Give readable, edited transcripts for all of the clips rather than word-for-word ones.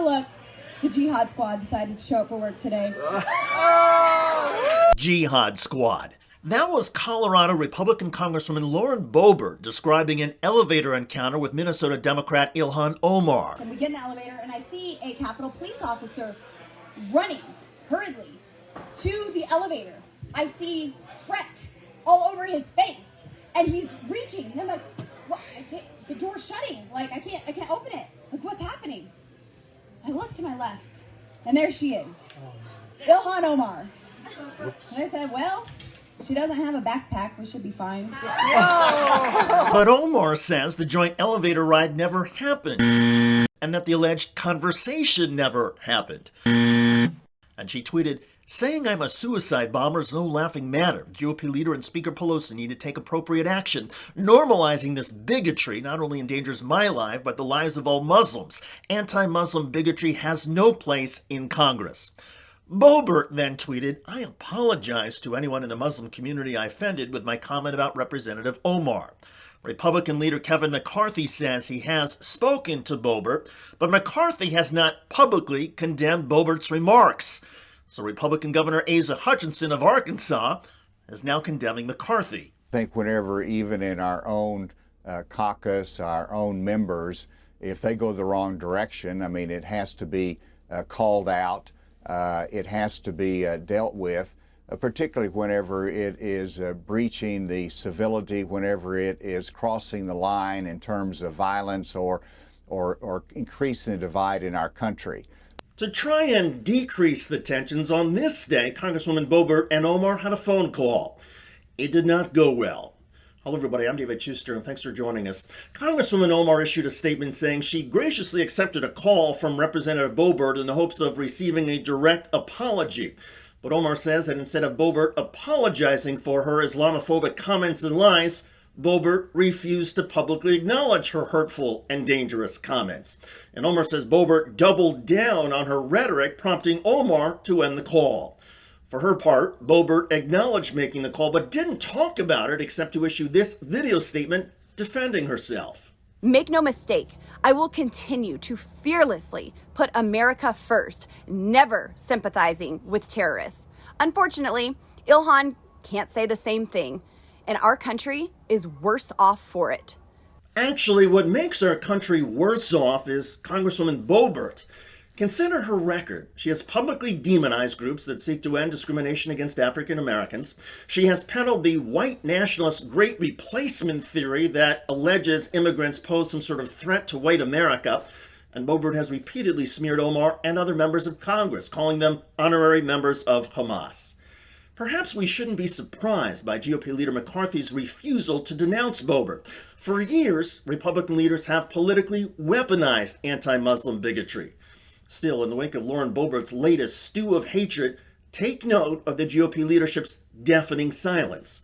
Oh, look. The Jihad Squad decided to show up for work today. Jihad Squad. That was Colorado Republican Congresswoman Lauren Boebert describing an elevator encounter with Minnesota Democrat Ilhan Omar. And we get in the elevator, and I see a Capitol Police officer running hurriedly to the elevator. I see fret all over his face, and he's reaching, and I'm like, what? I can't, the door's shutting. Like, I can't open it. Like, what's happening? I look to my left, and there she is, Ilhan Omar. Oops. And I said, well, she doesn't have a backpack. We should be fine. But Omar says the joint elevator ride never happened, and that the alleged conversation never happened. And she tweeted, saying I'm a suicide bomber is no laughing matter. GOP leader and Speaker Pelosi need to take appropriate action. Normalizing this bigotry not only endangers my life, but the lives of all Muslims. Anti-Muslim bigotry has no place in Congress. Boebert then tweeted, I apologize to anyone in the Muslim community I offended with my comment about Representative Omar. Republican leader Kevin McCarthy says he has spoken to Boebert, but McCarthy has not publicly condemned Boebert's remarks. So Republican Governor Asa Hutchinson of Arkansas is now condemning McCarthy. I think whenever, even in our own caucus, our own members, if they go the wrong direction, I mean, it has to be called out. It has to be dealt with, particularly whenever it is breaching the civility, whenever it is crossing the line in terms of violence or increasing the divide in our country. To try and decrease the tensions on this day, Congresswoman Boebert and Omar had a phone call. It did not go well. Hello, everybody. I'm David Shuster, and thanks for joining us. Congresswoman Omar issued a statement saying she graciously accepted a call from Representative Boebert in the hopes of receiving a direct apology. But Omar says that instead of Boebert apologizing for her Islamophobic comments and lies, Boebert refused to publicly acknowledge her hurtful and dangerous comments. And Omar says Boebert doubled down on her rhetoric, prompting Omar to end the call. For her part, Boebert acknowledged making the call, but didn't talk about it except to issue this video statement defending herself. Make no mistake, I will continue to fearlessly put America first, never sympathizing with terrorists. Unfortunately, Ilhan can't say the same thing, and our country is worse off for it. Actually, what makes our country worse off is Congresswoman Boebert. Consider her record. She has publicly demonized groups that seek to end discrimination against African Americans. She has peddled the white nationalist Great Replacement theory that alleges immigrants pose some sort of threat to white America. And Boebert has repeatedly smeared Omar and other members of Congress, calling them honorary members of Hamas. Perhaps we shouldn't be surprised by GOP leader McCarthy's refusal to denounce Boebert. For years, Republican leaders have politically weaponized anti-Muslim bigotry. Still, in the wake of Lauren Boebert's latest stew of hatred, take note of the GOP leadership's deafening silence.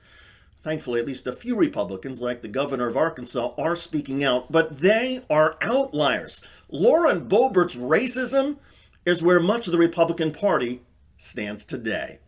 Thankfully, at least a few Republicans, like the governor of Arkansas, are speaking out, but they are outliers. Lauren Boebert's racism is where much of the Republican Party stands today.